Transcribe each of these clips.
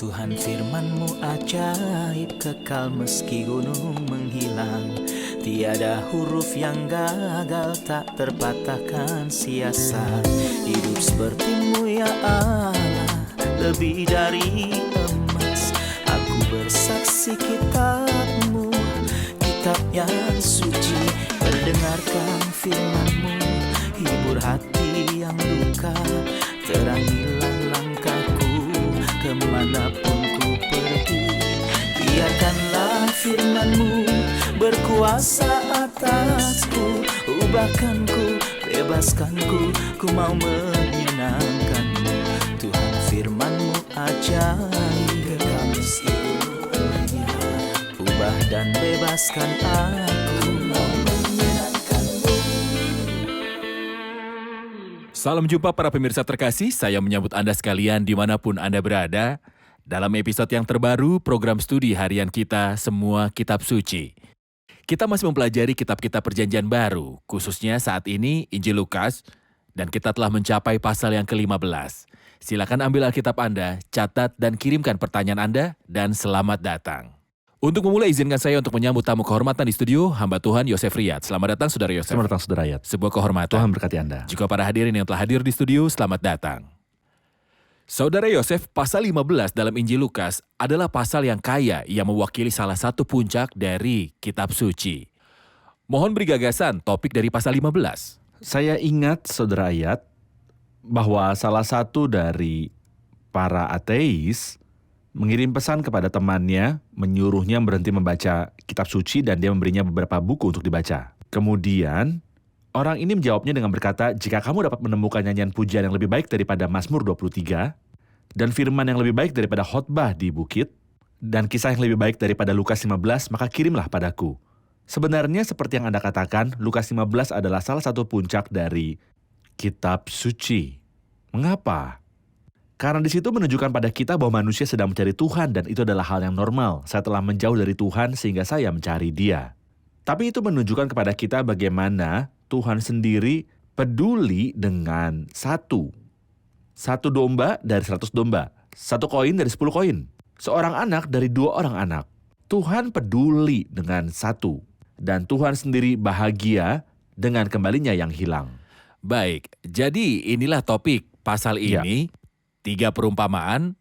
Tuhan firman-Mu ajaib, kekal meski gunung menghilang. Tiada huruf yang gagal, tak terpatahkan siasat. Hidup seperti-Mu ya Allah, lebih dari emas. Aku bersaksi kitab-Mu, kitab yang suci. Mendengarkan firman-Mu, hibur hati yang luka. Terangilah langkahku kemanapun ku pergi. Biarkanlah firman-Mu berkuasa atasku. Ubahkanku, bebaskanku, ku mau menyenangkan-Mu. Tuhan firman-Mu ajaib, kekal meski gunungnya. Ubah dan bebaskan aku, mau menyenangkan-Mu. Salam jumpa para pemirsa terkasih, saya menyambut Anda sekalian dimanapun Anda berada. Dalam episode yang terbaru, program studi harian kita, Semua Kitab Suci. Kita masih mempelajari kitab-kitab perjanjian baru, khususnya saat ini Injil Lukas, dan kita telah mencapai pasal yang ke-15. Silakan ambil Alkitab Anda, catat dan kirimkan pertanyaan Anda, dan selamat datang. Untuk memulai, izinkan saya untuk menyambut tamu kehormatan di studio, hamba Tuhan Yosef Riyad. Selamat datang, Saudara Yosef. Selamat datang, Saudara Riyad. Sebuah kehormatan. Tuhan berkati Anda. Juga para hadirin yang telah hadir di studio, selamat datang. Saudara Yosef, pasal 15 dalam Injil Lukas adalah pasal yang kaya yang mewakili salah satu puncak dari kitab suci. Mohon beri gagasan topik dari pasal 15. Saya ingat, Saudara Riyad, bahwa salah satu dari para ateis mengirim pesan kepada temannya, menyuruhnya berhenti membaca kitab suci dan dia memberinya beberapa buku untuk dibaca. Kemudian, orang ini menjawabnya dengan berkata, jika kamu dapat menemukan nyanyian pujian yang lebih baik daripada Mazmur 23, dan firman yang lebih baik daripada khotbah di bukit, dan kisah yang lebih baik daripada Lukas 15, maka kirimlah padaku. Sebenarnya seperti yang Anda katakan, Lukas 15 adalah salah satu puncak dari kitab suci. Mengapa? Karena di situ menunjukkan pada kita bahwa manusia sedang mencari Tuhan dan itu adalah hal yang normal. Saya telah menjauh dari Tuhan sehingga saya mencari Dia. Tapi itu menunjukkan kepada kita bagaimana Tuhan sendiri peduli dengan satu domba dari 100 domba, satu koin dari 10 koin, seorang anak dari 2 orang anak. Tuhan peduli dengan satu, dan Tuhan sendiri bahagia dengan kembalinya yang hilang. Baik, jadi inilah topik pasal ini. 3 perumpamaan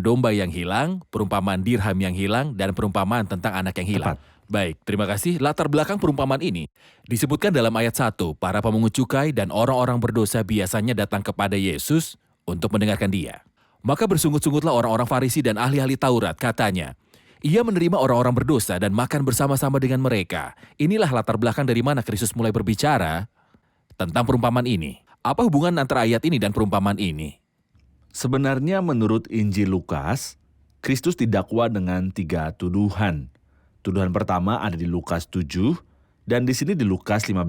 domba yang hilang, perumpamaan dirham yang hilang, dan perumpamaan tentang anak yang hilang. Tepat. Baik, terima kasih. Latar belakang perumpamaan ini disebutkan dalam ayat 1, para pemungut cukai dan orang-orang berdosa biasanya datang kepada Yesus untuk mendengarkan Dia. Maka bersungut-sungutlah orang-orang Farisi dan ahli-ahli Taurat, katanya, Ia menerima orang-orang berdosa dan makan bersama-sama dengan mereka. Inilah latar belakang dari mana Kristus mulai berbicara tentang perumpamaan ini. Apa hubungan antara ayat ini dan perumpamaan ini? Sebenarnya menurut Injil Lukas, Kristus didakwa dengan 3 tuduhan. Tuduhan pertama ada di Lukas 7, dan di sini di Lukas 15,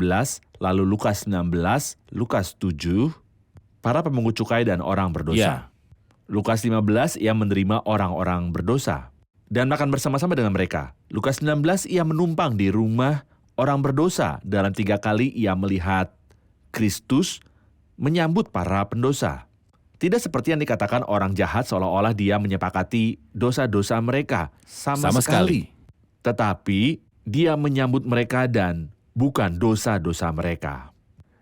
lalu Lukas 16, Lukas 7, para pemungut cukai dan orang berdosa. Ya. Lukas 15, ia menerima orang-orang berdosa dan makan bersama-sama dengan mereka. Lukas 19, ia menumpang di rumah orang berdosa. Dalam 3 kali ia melihat Kristus menyambut para pendosa. Tidak seperti yang dikatakan orang jahat seolah-olah dia menyepakati dosa-dosa mereka sama sekali. Tetapi dia menyambut mereka dan bukan dosa-dosa mereka.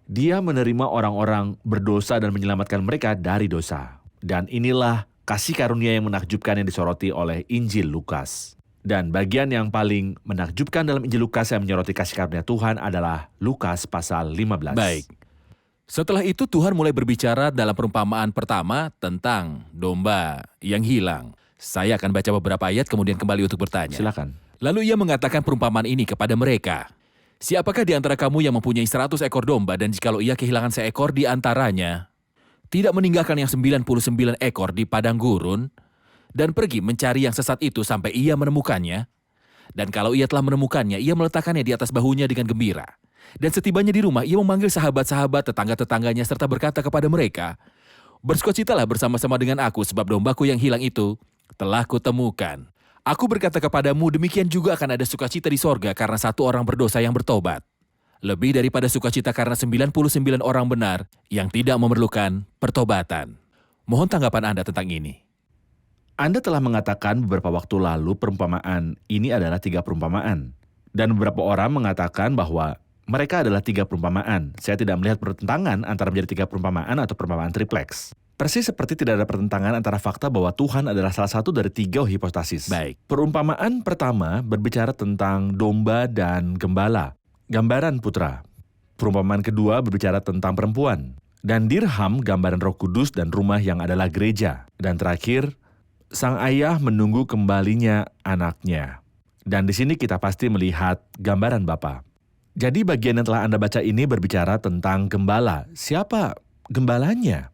Dia menerima orang-orang berdosa dan menyelamatkan mereka dari dosa. Dan inilah kasih karunia yang menakjubkan yang disoroti oleh Injil Lukas. Dan bagian yang paling menakjubkan dalam Injil Lukas yang menyoroti kasih karunia Tuhan adalah Lukas pasal 15. Baik. Setelah itu Tuhan mulai berbicara dalam perumpamaan pertama tentang domba yang hilang. Saya akan baca beberapa ayat kemudian kembali untuk bertanya. Silakan. Lalu ia mengatakan perumpamaan ini kepada mereka. Siapakah di antara kamu yang mempunyai 100 ekor domba dan jikalau ia kehilangan seekor di antaranya, tidak meninggalkan yang 99 ekor di padang gurun dan pergi mencari yang sesat itu sampai ia menemukannya? Dan kalau ia telah menemukannya, ia meletakkannya di atas bahunya dengan gembira. Dan setibanya di rumah, ia memanggil sahabat-sahabat tetangga-tetangganya serta berkata kepada mereka, bersukacitalah bersama-sama dengan aku sebab dombaku yang hilang itu telah kutemukan. Aku berkata kepadamu, demikian juga akan ada sukacita di sorga karena 1 orang berdosa yang bertobat. Lebih daripada sukacita karena 99 orang benar yang tidak memerlukan pertobatan. Mohon tanggapan Anda tentang ini. Anda telah mengatakan beberapa waktu lalu perumpamaan ini adalah 3 perumpamaan. Dan beberapa orang mengatakan bahwa mereka adalah 3 perumpamaan. Saya tidak melihat pertentangan antara menjadi 3 perumpamaan atau perumpamaan triplex. Persis seperti tidak ada pertentangan antara fakta bahwa Tuhan adalah salah satu dari 3 hipostasis. Baik. Perumpamaan pertama berbicara tentang domba dan gembala, gambaran putra. Perumpamaan kedua berbicara tentang perempuan. Dan dirham, gambaran Roh Kudus dan rumah yang adalah gereja. Dan terakhir, sang ayah menunggu kembalinya anaknya. Dan di sini kita pasti melihat gambaran Bapa. Jadi bagian yang telah Anda baca ini berbicara tentang gembala. Siapa gembalanya?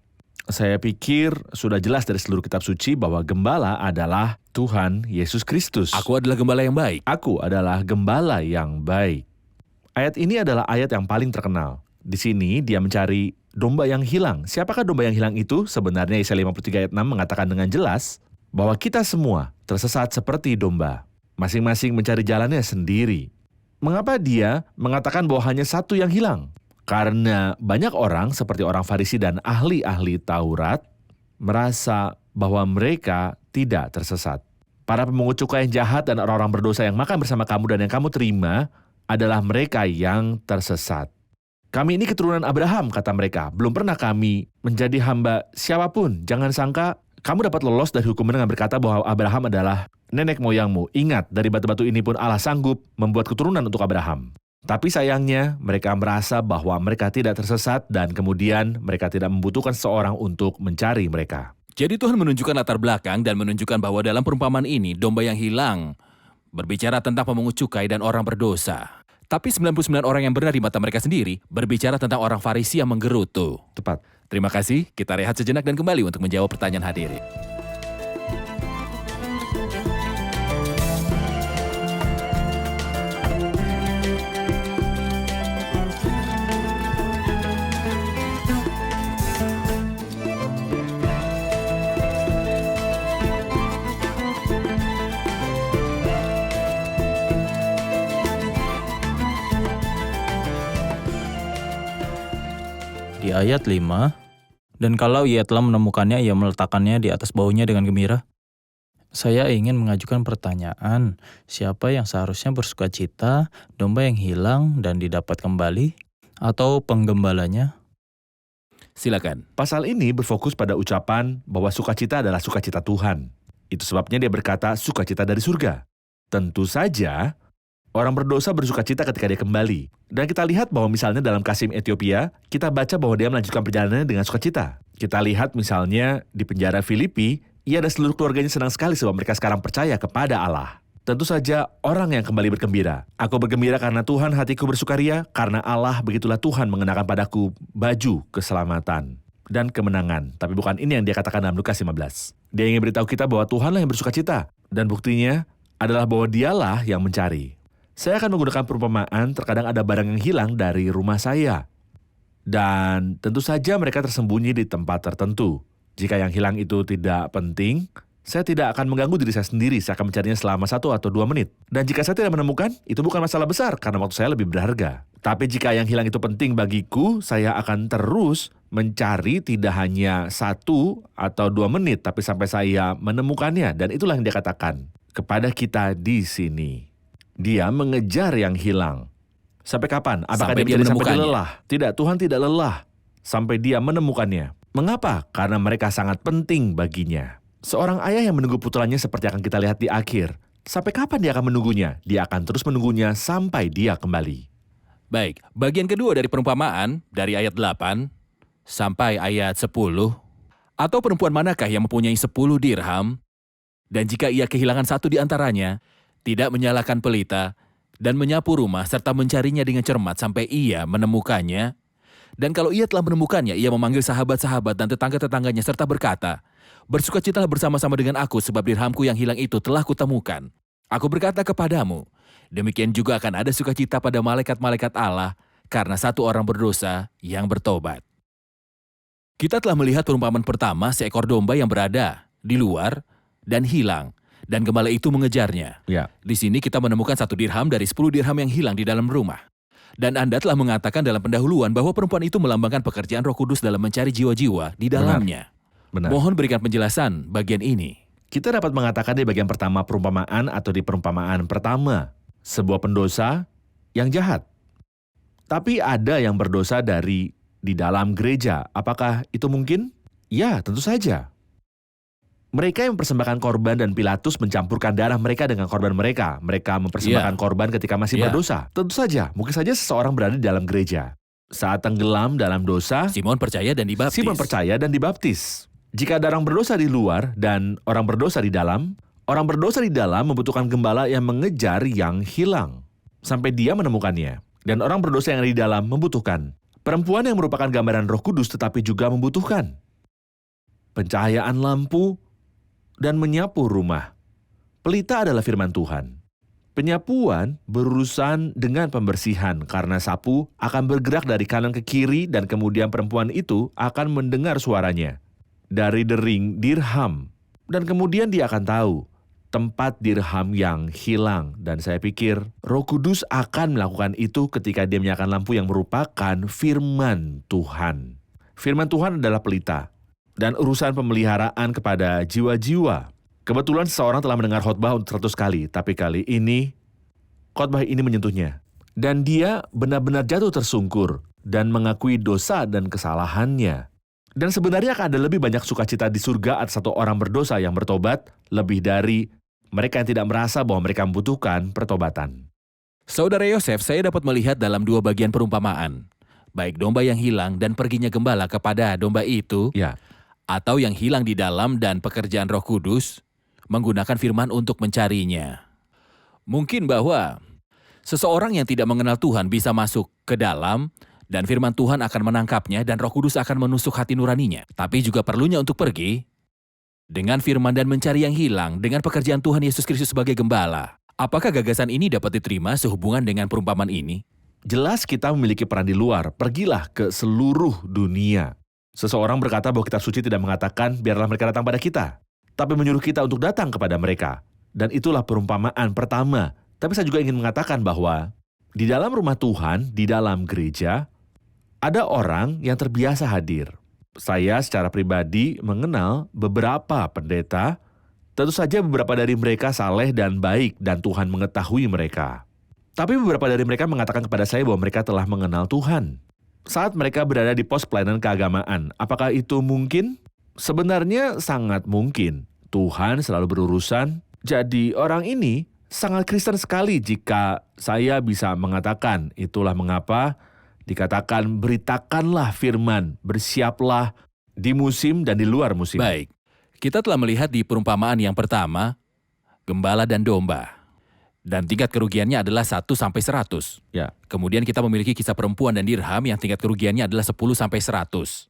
Saya pikir sudah jelas dari seluruh kitab suci bahwa gembala adalah Tuhan Yesus Kristus. Aku adalah gembala yang baik. Aku adalah gembala yang baik. Ayat ini adalah ayat yang paling terkenal. Di sini dia mencari domba yang hilang. Siapakah domba yang hilang itu? Sebenarnya Yesaya 53 ayat 6 mengatakan dengan jelas bahwa kita semua tersesat seperti domba. Masing-masing mencari jalannya sendiri. Mengapa dia mengatakan bahwa hanya satu yang hilang? Karena banyak orang seperti orang Farisi dan ahli-ahli Taurat merasa bahwa mereka tidak tersesat. Para pemungut cukai yang jahat dan orang-orang berdosa yang makan bersama kamu dan yang kamu terima adalah mereka yang tersesat. Kami ini keturunan Abraham, kata mereka. Belum pernah kami menjadi hamba siapapun. Jangan sangka kamu dapat lolos dari hukuman dengan berkata bahwa Abraham adalah nenek moyangmu. Ingat, dari batu-batu ini pun Allah sanggup membuat keturunan untuk Abraham. Tapi sayangnya, mereka merasa bahwa mereka tidak tersesat dan kemudian mereka tidak membutuhkan seorang untuk mencari mereka. Jadi Tuhan menunjukkan latar belakang dan menunjukkan bahwa dalam perumpamaan ini, domba yang hilang berbicara tentang pemungut cukai dan orang berdosa. Tapi 99 orang yang benar di mata mereka sendiri berbicara tentang orang Farisi yang menggerutu. Tepat. Terima kasih, kita rehat sejenak dan kembali untuk menjawab pertanyaan hadirin. Di ayat 5, dan kalau ia telah menemukannya, ia meletakkannya di atas bahunya dengan gembira. Saya ingin mengajukan pertanyaan, siapa yang seharusnya bersukacita, domba yang hilang dan didapat kembali, atau penggembalanya? Silakan. Pasal ini berfokus pada ucapan bahwa sukacita adalah sukacita Tuhan. Itu sebabnya dia berkata sukacita dari surga. Tentu saja, orang berdosa bersukacita ketika dia kembali. Dan kita lihat bahwa misalnya dalam Kasim Ethiopia, kita baca bahwa dia melanjutkan perjalanannya dengan sukacita. Kita lihat misalnya di penjara Filipi, ia dan seluruh keluarganya senang sekali sebab mereka sekarang percaya kepada Allah. Tentu saja orang yang kembali bergembira. Aku bergembira karena Tuhan, hatiku bersukaria, karena Allah, begitulah Tuhan mengenakan padaku baju keselamatan dan kemenangan. Tapi bukan ini yang dia katakan dalam Lukas 15. Dia ingin beritahu kita bahwa Tuhanlah yang bersukacita. Dan buktinya adalah bahwa dialah yang mencari. Saya akan menggunakan perumpamaan, terkadang ada barang yang hilang dari rumah saya. Dan tentu saja mereka tersembunyi di tempat tertentu. Jika yang hilang itu tidak penting, saya tidak akan mengganggu diri saya sendiri. Saya akan mencarinya selama 1 atau 2 menit. Dan jika saya tidak menemukan, itu bukan masalah besar karena waktu saya lebih berharga. Tapi jika yang hilang itu penting bagiku, saya akan terus mencari tidak hanya 1 atau 2 menit, tapi sampai saya menemukannya. Dan itulah yang dia katakan kepada kita di sini. Dia mengejar yang hilang. Sampai kapan? Apakah Sampai dia mencari sampai dia menemukannya. lelah? Tidak, Tuhan tidak lelah sampai dia menemukannya. Mengapa? Karena mereka sangat penting baginya. Seorang ayah yang menunggu putranya seperti akan kita lihat di akhir. Sampai kapan dia akan menunggunya? Dia akan terus menunggunya sampai dia kembali. Baik, bagian kedua dari perumpamaan, dari ayat 8 sampai ayat 10. Atau perempuan manakah yang mempunyai 10 dirham, dan jika ia kehilangan 1 di antaranya, tidak menyalakan pelita, dan menyapu rumah serta mencarinya dengan cermat sampai ia menemukannya. Dan kalau ia telah menemukannya, ia memanggil sahabat-sahabat dan tetangga-tetangganya serta berkata, bersukacitalah bersama-sama dengan aku sebab dirhamku yang hilang itu telah kutemukan. Aku berkata kepadamu, demikian juga akan ada sukacita pada malaikat-malaikat Allah karena 1 orang berdosa yang bertobat. Kita telah melihat perumpamaan pertama, seekor domba yang berada di luar dan hilang. Dan gembala itu mengejarnya. Ya. Di sini kita menemukan 1 dirham dari 10 dirham yang hilang di dalam rumah. Dan Anda telah mengatakan dalam pendahuluan bahwa perempuan itu melambangkan pekerjaan Roh Kudus dalam mencari jiwa-jiwa di dalamnya. Benar. Mohon berikan penjelasan bagian ini. Kita dapat mengatakan di bagian pertama perumpamaan atau di perumpamaan pertama, sebuah pendosa yang jahat. Tapi ada yang berdosa di dalam gereja. Apakah itu mungkin? Ya, tentu saja. Mereka yang mempersembahkan korban dan Pilatus mencampurkan darah mereka dengan korban mereka. Mereka mempersembahkan korban ketika masih berdosa. Tentu saja, mungkin saja seseorang berada di dalam gereja. Saat tenggelam dalam dosa, Simon percaya dan dibaptis. Simon percaya dan dibaptis. Jika ada orang berdosa di luar dan orang berdosa di dalam, orang berdosa di dalam membutuhkan gembala yang mengejar yang hilang sampai dia menemukannya. Dan orang berdosa yang ada di dalam membutuhkan perempuan yang merupakan gambaran Roh Kudus tetapi juga membutuhkan pencahayaan lampu dan menyapu rumah. Pelita adalah firman Tuhan. Penyapuan berurusan dengan pembersihan karena sapu akan bergerak dari kanan ke kiri dan kemudian perempuan itu akan mendengar suaranya dari dering dirham dan kemudian dia akan tahu tempat dirham yang hilang. Dan saya pikir Roh Kudus akan melakukan itu ketika dia menyalakan lampu yang merupakan firman Tuhan. Firman Tuhan adalah pelita dan urusan pemeliharaan kepada jiwa-jiwa. Kebetulan seseorang telah mendengar khotbah untuk 100 kali, tapi kali ini khotbah ini menyentuhnya. Dan dia benar-benar jatuh tersungkur dan mengakui dosa dan kesalahannya. Dan sebenarnya akan ada lebih banyak sukacita di surga atas satu orang berdosa yang bertobat, lebih dari mereka yang tidak merasa bahwa mereka membutuhkan pertobatan. Saudara Yosef, saya dapat melihat dalam dua bagian perumpamaan. Baik domba yang hilang dan perginya gembala kepada domba itu, Ya, atau yang hilang di dalam dan pekerjaan Roh Kudus menggunakan firman untuk mencarinya. Mungkin bahwa seseorang yang tidak mengenal Tuhan bisa masuk ke dalam dan firman Tuhan akan menangkapnya dan Roh Kudus akan menusuk hati nuraninya. Tapi juga perlunya untuk pergi dengan firman dan mencari yang hilang dengan pekerjaan Tuhan Yesus Kristus sebagai gembala. Apakah gagasan ini dapat diterima sehubungan dengan perumpamaan ini? jelas kita memiliki peran di luar. Pergilah ke seluruh dunia. Seseorang berkata bahwa kitab suci tidak mengatakan biarlah mereka datang pada kita, tapi menyuruh kita untuk datang kepada mereka. Dan itulah perumpamaan pertama. Tapi saya juga ingin mengatakan bahwa di dalam rumah Tuhan, di dalam gereja, ada orang yang terbiasa hadir. Saya secara pribadi mengenal beberapa pendeta. Tentu saja beberapa dari mereka saleh dan baik dan Tuhan mengetahui mereka. Tapi beberapa dari mereka mengatakan kepada saya bahwa mereka telah mengenal Tuhan saat mereka berada di pos pelayanan keagamaan. Apakah itu mungkin? Sebenarnya sangat mungkin. Tuhan selalu berurusan. Jadi orang ini sangat Kristen sekali jika saya bisa mengatakan. Itulah mengapa dikatakan beritakanlah firman, bersiaplah di musim dan di luar musim. Baik, kita telah melihat di perumpamaan yang pertama, gembala dan domba. Dan tingkat kerugiannya adalah 1 sampai 100. Ya. Kemudian kita memiliki kisah perempuan dan dirham yang tingkat kerugiannya adalah 10 sampai 100.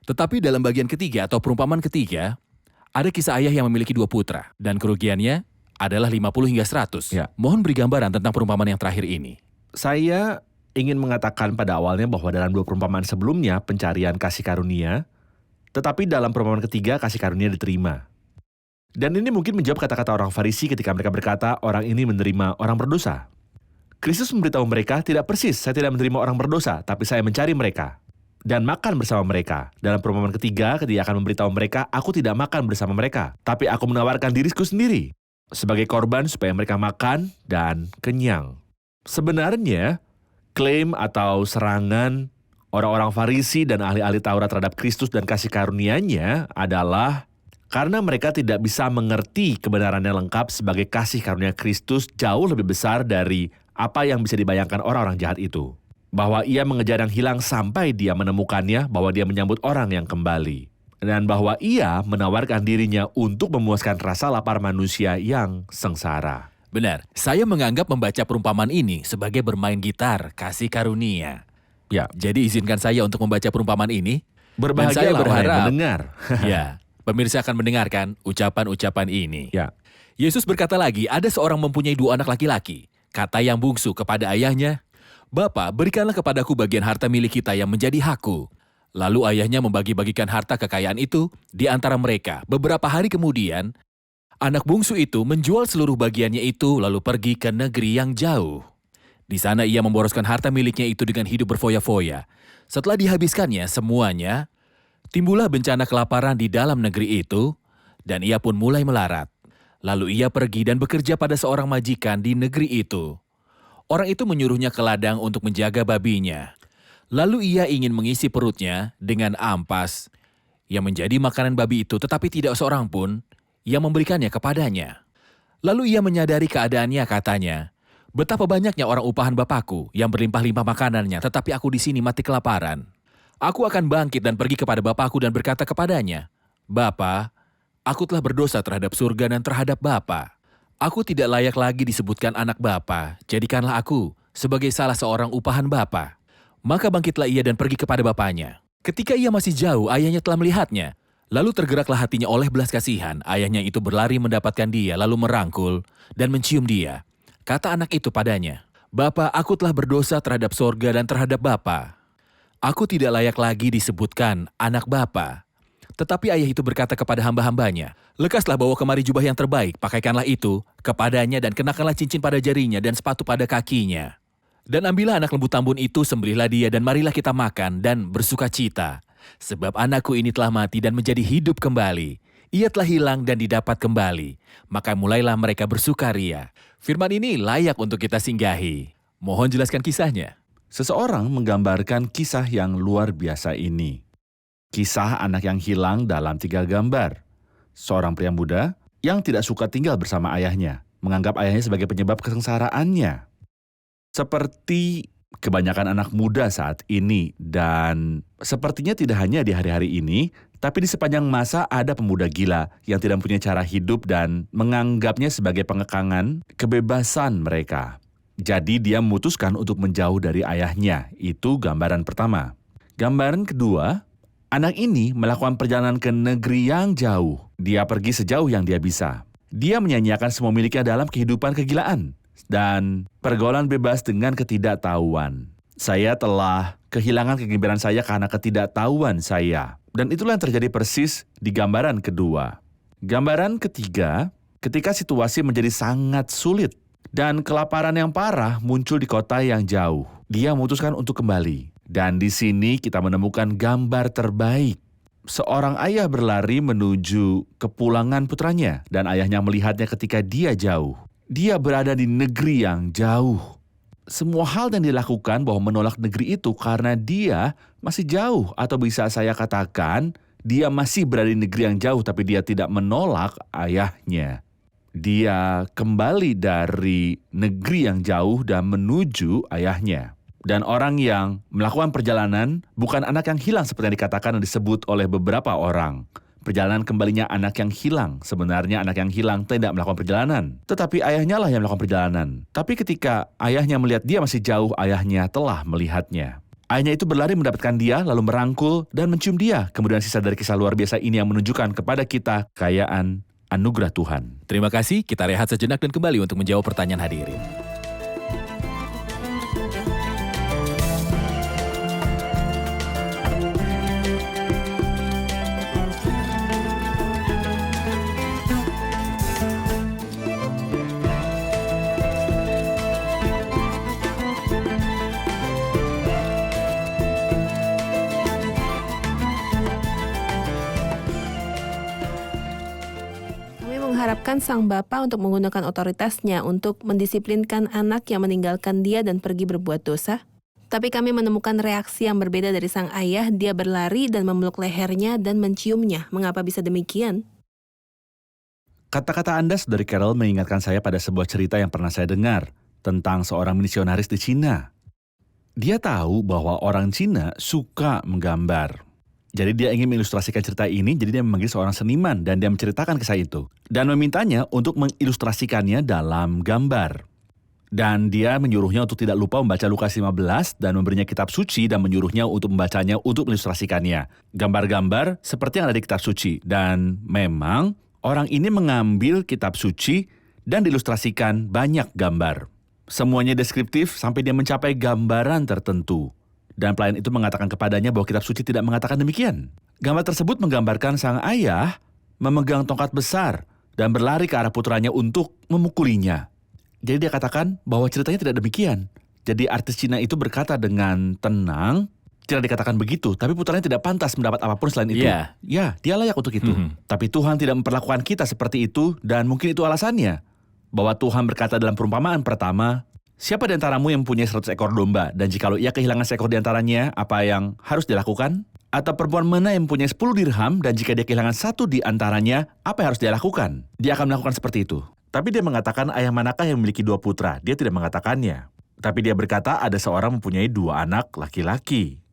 Tetapi dalam bagian ketiga atau perumpamaan ketiga, ada kisah ayah yang memiliki 2 putra dan kerugiannya adalah 50 hingga 100. Ya. Mohon beri gambaran tentang perumpamaan yang terakhir ini. Saya ingin mengatakan pada awalnya bahwa dalam 2 perumpamaan sebelumnya pencarian kasih karunia, tetapi dalam perumpamaan ketiga kasih karunia diterima. Dan ini mungkin menjawab kata-kata orang Farisi ketika mereka berkata orang ini menerima orang berdosa. Kristus memberitahu mereka, tidak persis, saya tidak menerima orang berdosa, tapi saya mencari mereka dan makan bersama mereka. Dalam perumpamaan ketiga, ketika akan memberitahu mereka, aku tidak makan bersama mereka, tapi aku menawarkan diriku sendiri sebagai korban supaya mereka makan dan kenyang. Sebenarnya, klaim atau serangan orang-orang Farisi dan ahli-ahli Taurat terhadap Kristus dan kasih karunia-Nya adalah karena mereka tidak bisa mengerti kebenarannya lengkap sebagai kasih karunia Kristus jauh lebih besar dari apa yang bisa dibayangkan orang-orang jahat itu. Bahwa ia mengejar yang hilang sampai dia menemukannya, bahwa dia menyambut orang yang kembali. Dan bahwa ia menawarkan dirinya untuk memuaskan rasa lapar manusia yang sengsara. Benar, saya menganggap membaca perumpamaan ini sebagai bermain gitar kasih karunia. Ya, Jadi izinkan saya untuk membaca perumpamaan ini. berbahagialah saya orang yang berharap- mendengar. Ya, pemirsa akan mendengarkan ucapan-ucapan ini. Ya. Yesus berkata lagi, ada seorang mempunyai 2 anak laki-laki. Kata yang bungsu kepada ayahnya, "Bapa, berikanlah kepadaku bagian harta milik kita yang menjadi hakku." Lalu ayahnya membagi-bagikan harta kekayaan itu di antara mereka. Beberapa hari kemudian, anak bungsu itu menjual seluruh bagiannya itu lalu pergi ke negeri yang jauh. Di sana ia memboroskan harta miliknya itu dengan hidup berfoya-foya. Setelah dihabiskannya semuanya, timbullah bencana kelaparan di dalam negeri itu, dan ia pun mulai melarat. Lalu ia pergi dan bekerja pada seorang majikan di negeri itu. Orang itu menyuruhnya ke ladang untuk menjaga babinya. Lalu ia ingin mengisi perutnya dengan ampas yang menjadi makanan babi itu, tetapi tidak seorang pun yang memberikannya kepadanya. Lalu ia menyadari keadaannya, katanya, "Betapa banyaknya orang upahan bapakku yang berlimpah-limpah makanannya, tetapi aku di sini mati kelaparan. Aku akan bangkit dan pergi kepada bapakku dan berkata kepadanya, 'Bapa, aku telah berdosa terhadap surga dan terhadap Bapa. Aku tidak layak lagi disebutkan anak Bapa. Jadikanlah aku sebagai salah seorang upahan Bapa.' Maka bangkitlah ia dan pergi kepada bapaknya. Ketika ia masih jauh, ayahnya telah melihatnya. Lalu tergeraklah hatinya oleh belas kasihan. Ayahnya itu berlari mendapatkan dia, lalu merangkul dan mencium dia. Kata anak itu padanya, 'Bapa, aku telah berdosa terhadap sorga dan terhadap Bapa. Aku tidak layak lagi disebutkan anak Bapa.' Tetapi ayah itu berkata kepada hamba-hambanya, 'Lekaslah bawa kemari jubah yang terbaik, pakaikanlah itu kepadanya dan kenakanlah cincin pada jarinya dan sepatu pada kakinya. Dan ambillah anak lembu tambun itu, sembelihlah dia dan marilah kita makan dan bersuka cita. Sebab anakku ini telah mati dan menjadi hidup kembali. Ia telah hilang dan didapat kembali. Maka mulailah mereka bersukaria.'" Firman ini layak untuk kita singgahi. Mohon jelaskan kisahnya. Seseorang menggambarkan kisah yang luar biasa ini. Kisah anak yang hilang dalam 3 gambar. Seorang pria muda yang tidak suka tinggal bersama ayahnya, menganggap ayahnya sebagai penyebab kesengsaraannya. Seperti kebanyakan anak muda saat ini, dan sepertinya tidak hanya di hari-hari ini, tapi di sepanjang masa ada pemuda gila yang tidak punya cara hidup dan menganggapnya sebagai pengekangan kebebasan mereka. Jadi dia memutuskan untuk menjauh dari ayahnya. Itu gambaran pertama. Gambaran kedua, anak ini melakukan perjalanan ke negeri yang jauh. Dia pergi sejauh yang dia bisa. Dia menyanyiakan semua miliknya dalam kehidupan kegilaan dan pergaulan bebas dengan ketidaktahuan. Saya telah kehilangan kegembiraan saya karena ketidaktahuan saya. Dan itulah yang terjadi persis di gambaran kedua. Gambaran ketiga, ketika situasi menjadi sangat sulit dan kelaparan yang parah muncul di kota yang jauh. Dia memutuskan untuk kembali. Dan di sini kita menemukan gambar terbaik. Seorang ayah berlari menuju kepulangan putranya dan ayahnya melihatnya ketika dia jauh. Dia berada di negeri yang jauh. Semua hal yang dilakukan bahwa menolak negeri itu karena dia masih jauh, atau bisa saya katakan dia masih berada di negeri yang jauh tapi dia tidak menolak ayahnya. Dia kembali dari negeri yang jauh dan menuju ayahnya. Dan orang yang melakukan perjalanan bukan anak yang hilang seperti yang dikatakan dan disebut oleh beberapa orang. Perjalanan kembalinya anak yang hilang. Sebenarnya anak yang hilang tidak melakukan perjalanan, tetapi ayahnya lah yang melakukan perjalanan. Tapi ketika ayahnya melihat dia masih jauh, ayahnya telah melihatnya. Ayahnya itu berlari mendapatkan dia, lalu merangkul dan mencium dia. Kemudian sisa dari kisah luar biasa ini yang menunjukkan kepada kita kekayaan anugerah Tuhan. Terima kasih, kita rehat sejenak dan kembali untuk menjawab pertanyaan hadirin. Mengharapkan sang bapa untuk menggunakan otoritasnya untuk mendisiplinkan anak yang meninggalkan dia dan pergi berbuat dosa. Tapi kami menemukan reaksi yang berbeda dari sang ayah. Dia berlari dan memeluk lehernya dan menciumnya. Mengapa bisa demikian? Kata-kata Anda, Saudari Carol, mengingatkan saya pada sebuah cerita yang pernah saya dengar tentang seorang misionaris di Cina. Dia tahu bahwa orang Cina suka menggambar. Jadi dia ingin mengilustrasikan cerita ini, jadi dia memanggil seorang seniman dan dia menceritakan kisah itu. Dan memintanya untuk mengilustrasikannya dalam gambar. Dan dia menyuruhnya untuk tidak lupa membaca Lukas 15 dan memberinya kitab suci dan menyuruhnya untuk membacanya untuk mengilustrasikannya. Gambar-gambar seperti yang ada di kitab suci. Dan memang orang ini mengambil kitab suci dan diilustrasikan banyak gambar. Semuanya deskriptif sampai dia mencapai gambaran tertentu. Dan pelayan itu mengatakan kepadanya bahwa kitab suci tidak mengatakan demikian. Gambar tersebut menggambarkan sang ayah memegang tongkat besar dan berlari ke arah putranya untuk memukulinya. Jadi dia katakan bahwa ceritanya tidak demikian. Jadi artis Cina itu berkata dengan tenang, tidak dikatakan begitu, tapi putranya tidak pantas mendapat apapun selain itu. Iya. Ya, dia layak untuk itu. Tapi Tuhan tidak memperlakukan kita seperti itu, dan mungkin itu alasannya. Bahwa Tuhan berkata dalam perumpamaan pertama, siapa di antaramu yang mempunyai 100 ekor domba, dan jikalau ia kehilangan seekor di antaranya, apa yang harus dilakukan? Atau perempuan mana yang mempunyai 10 dirham, dan jika dia kehilangan satu di antaranya, apa yang harus dia lakukan? Dia akan melakukan seperti itu. Tapi dia mengatakan ayah manakah yang memiliki 2 putra? Dia tidak mengatakannya. Tapi dia berkata ada seorang mempunyai 2 anak laki-laki.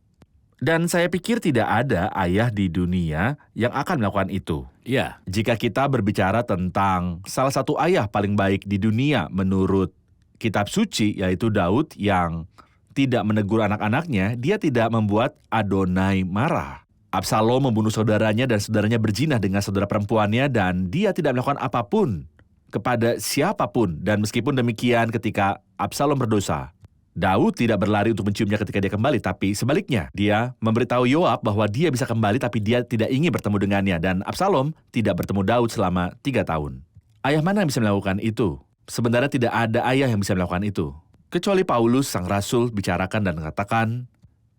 Dan saya pikir tidak ada ayah di dunia yang akan melakukan itu. Ya, Jika kita berbicara tentang salah satu ayah paling baik di dunia menurut kitab suci, yaitu Daud yang tidak menegur anak-anaknya, dia tidak membuat Adonai marah. Absalom membunuh saudaranya dan saudaranya berzinah dengan saudara perempuannya dan dia tidak melakukan apapun kepada siapapun. Dan meskipun demikian ketika Absalom berdosa, Daud tidak berlari untuk menciumnya ketika dia kembali, tapi sebaliknya, dia memberitahu Yoab bahwa dia bisa kembali tapi dia tidak ingin bertemu dengannya, dan Absalom tidak bertemu Daud selama 3 tahun. Ayah mana yang bisa melakukan itu? Sebenarnya tidak ada ayah yang bisa melakukan itu. Kecuali Paulus, sang rasul, bicarakan dan mengatakan,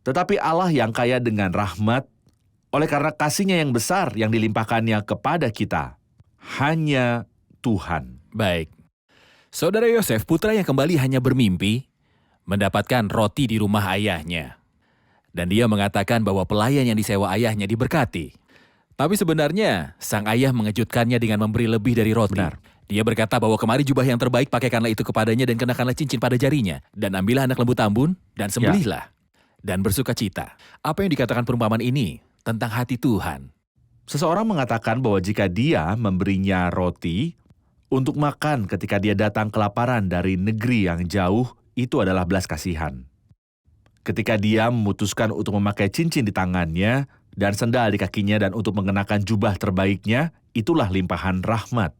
tetapi Allah yang kaya dengan rahmat, oleh karena kasih-Nya yang besar yang dilimpahkannya kepada kita, hanya Tuhan. baik. Saudara Yosef, putra yang kembali hanya bermimpi, mendapatkan roti di rumah ayahnya. Dan dia mengatakan bahwa pelayan yang disewa ayahnya diberkati. Tapi sebenarnya, sang ayah mengejutkannya dengan memberi lebih dari roti. Benar. Dia berkata bahwa kemari jubah yang terbaik, pakaikanlah itu kepadanya dan kenakanlah cincin pada jarinya. Dan ambillah anak lembu tambun dan sembelihlah. Dan bersukacita. Apa yang dikatakan perumpamaan ini tentang hati Tuhan? Seseorang mengatakan bahwa jika dia memberinya roti untuk makan ketika dia datang kelaparan dari negeri yang jauh, itu adalah belas kasihan. Ketika dia memutuskan untuk memakai cincin di tangannya dan sendal di kakinya dan untuk mengenakan jubah terbaiknya, itulah limpahan rahmat.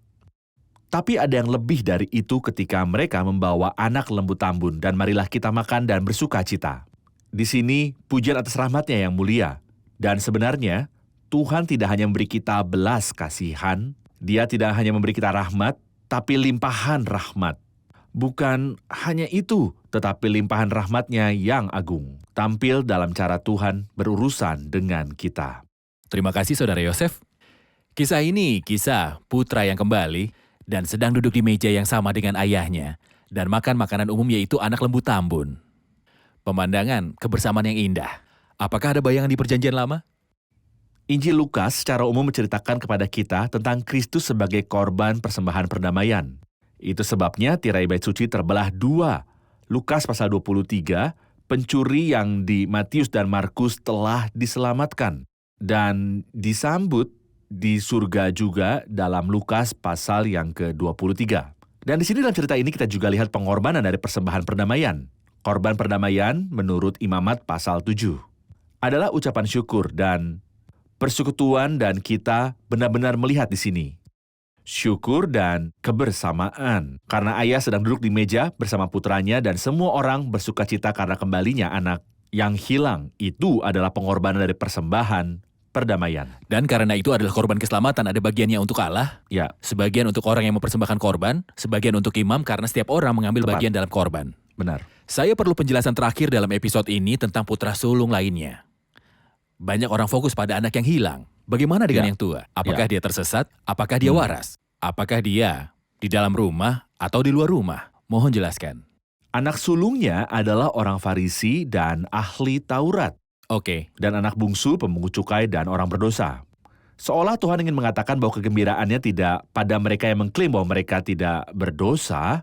Tapi ada yang lebih dari itu ketika mereka membawa anak lembu tambun dan marilah kita makan dan bersuka cita. Di sini pujian atas rahmatnya yang mulia. Dan sebenarnya Tuhan tidak hanya memberi kita belas kasihan, Dia tidak hanya memberi kita rahmat, tapi limpahan rahmat. Bukan hanya itu, tetapi limpahan rahmat-Nya yang agung, tampil dalam cara Tuhan berurusan dengan kita. Terima kasih Saudara Yosef. Kisah ini kisah putra yang kembali dan sedang duduk di meja yang sama dengan ayahnya dan makan makanan umum yaitu anak lembu tambun. Pemandangan kebersamaan yang indah. Apakah ada bayangan di Perjanjian Lama? Injil Lukas secara umum menceritakan kepada kita tentang Kristus sebagai korban persembahan perdamaian. Itu sebabnya tirai bait suci terbelah 2. Lukas pasal 23, pencuri yang di Matius dan Markus telah diselamatkan dan disambut di surga juga dalam Lukas pasal yang ke-23. Dan di sini dalam cerita ini kita juga lihat pengorbanan dari persembahan perdamaian. Korban perdamaian menurut Imamat pasal 7 adalah ucapan syukur dan persekutuan, dan kita benar-benar melihat di sini syukur dan kebersamaan. Karena ayah sedang duduk di meja bersama putranya dan semua orang bersukacita karena kembalinya anak yang hilang. Itu adalah pengorbanan dari persembahan perdamaian. Dan karena itu adalah korban keselamatan, ada bagiannya untuk Allah, Ya, sebagian untuk orang yang mempersembahkan korban, sebagian untuk imam karena setiap orang mengambil Tepat. bagian dalam korban. benar. Saya perlu penjelasan terakhir dalam episode ini tentang putra sulung lainnya. Banyak orang fokus pada anak yang hilang. Bagaimana dengan Ya. yang tua? Apakah dia tersesat? Apakah dia waras? Apakah dia di dalam rumah atau di luar rumah? Mohon jelaskan. Anak sulungnya adalah orang Farisi dan ahli Taurat. Oke, Dan anak bungsu pemungut cukai dan orang berdosa. Seolah Tuhan ingin mengatakan bahwa kegembiraannya tidak pada mereka yang mengklaim bahwa mereka tidak berdosa,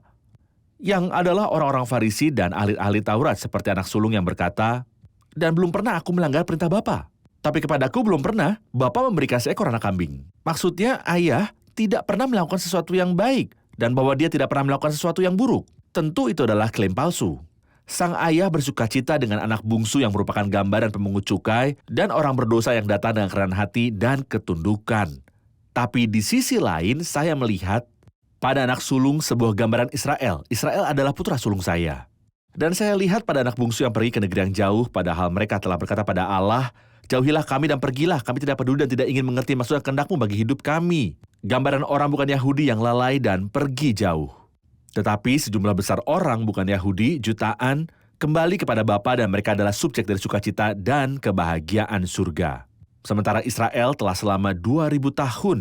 yang adalah orang-orang Farisi dan ahli-ahli Taurat seperti anak sulung yang berkata, dan belum pernah aku melanggar perintah Bapa. Tapi kepadaku belum pernah Bapa memberikan seekor anak kambing. Maksudnya ayah tidak pernah melakukan sesuatu yang baik dan bahwa dia tidak pernah melakukan sesuatu yang buruk. Tentu itu adalah klaim palsu. Sang ayah bersukacita dengan anak bungsu yang merupakan gambaran pemungut cukai dan orang berdosa yang datang dengan kerendahan hati dan ketundukan. Tapi di sisi lain saya melihat pada anak sulung sebuah gambaran Israel. Israel adalah putra sulung saya. Dan saya lihat pada anak bungsu yang pergi ke negeri yang jauh padahal mereka telah berkata pada Allah, jauhilah kami dan pergilah, kami tidak peduli dan tidak ingin mengerti maksud dan kehendak-Mu bagi hidup kami. Gambaran orang bukan Yahudi yang lalai dan pergi jauh. Tetapi sejumlah besar orang bukan Yahudi, jutaan, kembali kepada Bapa dan mereka adalah subjek dari sukacita dan kebahagiaan surga. Sementara Israel telah selama 2000 tahun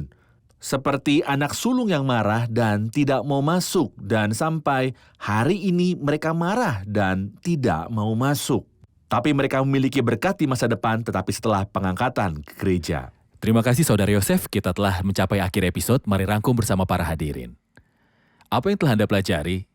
seperti anak sulung yang marah dan tidak mau masuk, dan sampai hari ini mereka marah dan tidak mau masuk. Tapi mereka memiliki berkat di masa depan, tetapi setelah pengangkatan ke gereja. Terima kasih Saudara Yosef, kita telah mencapai akhir episode, mari rangkum bersama para hadirin. Apa yang telah Anda pelajari?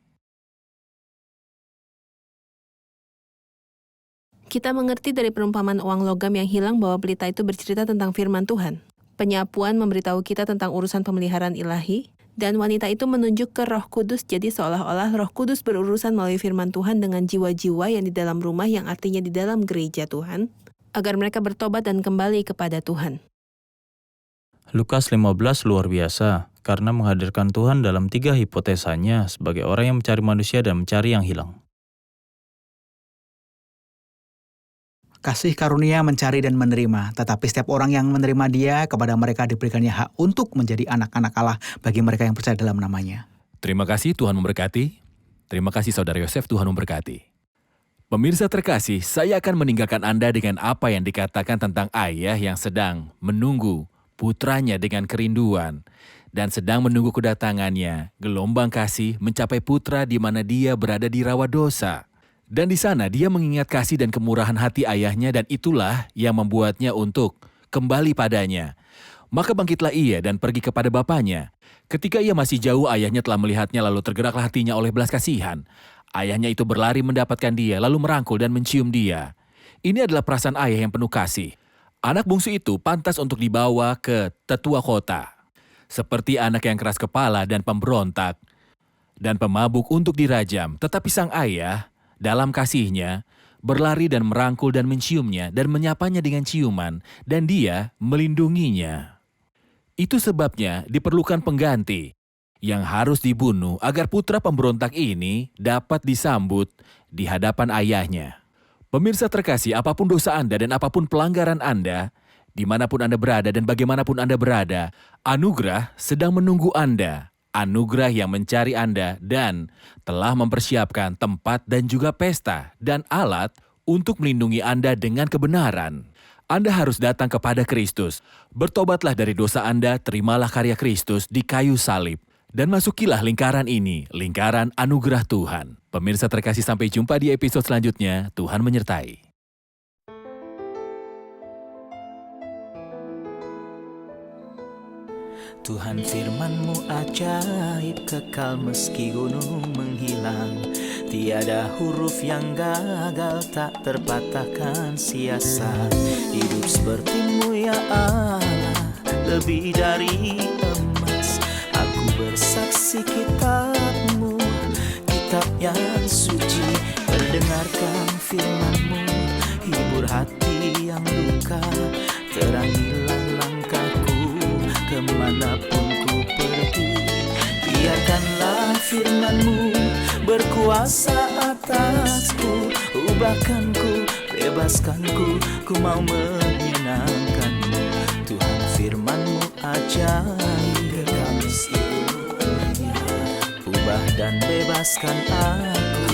Kita mengerti dari perumpamaan uang logam yang hilang bahwa pelita itu bercerita tentang firman Tuhan. Penyapuan memberitahu kita tentang urusan pemeliharaan ilahi, dan wanita itu menunjuk ke Roh Kudus, jadi seolah-olah Roh Kudus berurusan melalui firman Tuhan dengan jiwa-jiwa yang di dalam rumah, yang artinya di dalam gereja Tuhan, agar mereka bertobat dan kembali kepada Tuhan. Lukas 15 luar biasa, karena menghadirkan Tuhan dalam 3 hipotesanya sebagai orang yang mencari manusia dan mencari yang hilang. Kasih karunia mencari dan menerima, tetapi setiap orang yang menerima Dia, kepada mereka diberikannya hak untuk menjadi anak-anak Allah bagi mereka yang percaya dalam namanya. Terima kasih, Tuhan memberkati. Terima kasih Saudara Yosef, Tuhan memberkati. Pemirsa terkasih, saya akan meninggalkan Anda dengan apa yang dikatakan tentang ayah yang sedang menunggu putranya dengan kerinduan dan sedang menunggu kedatangannya. Gelombang kasih mencapai putra di mana dia berada di rawa dosa. Dan di sana dia mengingat kasih dan kemurahan hati ayahnya, dan itulah yang membuatnya untuk kembali padanya. Maka bangkitlah ia dan pergi kepada bapaknya. Ketika ia masih jauh, ayahnya telah melihatnya, lalu tergeraklah hatinya oleh belas kasihan. Ayahnya itu berlari mendapatkan dia, lalu merangkul dan mencium dia. Ini adalah perasaan ayah yang penuh kasih. Anak bungsu itu pantas untuk dibawa ke tetua kota, seperti anak yang keras kepala dan pemberontak, dan pemabuk untuk dirajam. Tetapi sang ayah dalam kasihnya berlari dan merangkul dan menciumnya dan menyapanya dengan ciuman, dan dia melindunginya. Itu sebabnya diperlukan pengganti yang harus dibunuh agar putra pemberontak ini dapat disambut di hadapan ayahnya. Pemirsa terkasih, apapun dosa Anda dan apapun pelanggaran Anda, dimanapun Anda berada dan bagaimanapun Anda berada, anugerah sedang menunggu Anda. Anugerah yang mencari Anda dan telah mempersiapkan tempat dan juga pesta dan alat untuk melindungi Anda dengan kebenaran. Anda harus datang kepada Kristus. Bertobatlah dari dosa Anda, terimalah karya Kristus di kayu salib, dan masukilah lingkaran ini, lingkaran anugerah Tuhan. Pemirsa terkasih, sampai jumpa di episode selanjutnya. Tuhan menyertai. Tuhan firman-Mu ajaib, kekal meski gunung menghilang. Tiada huruf yang gagal, tak terpatahkan siasat. Hidup seperti-Mu ya Allah, lebih dari emas. Aku bersaksi kitab-Mu, kitab yang suci. Mendengarkan firman-Mu, hibur hati yang luka. Terangilah langkahku kemanapun ku pergi. Biarkanlah firman-Mu berkuasa atasku. Ubahkanku, bebaskanku, ku mau menyenangkan-Mu. Tuhan firman-Mu ajaib, ubah dan bebaskan aku.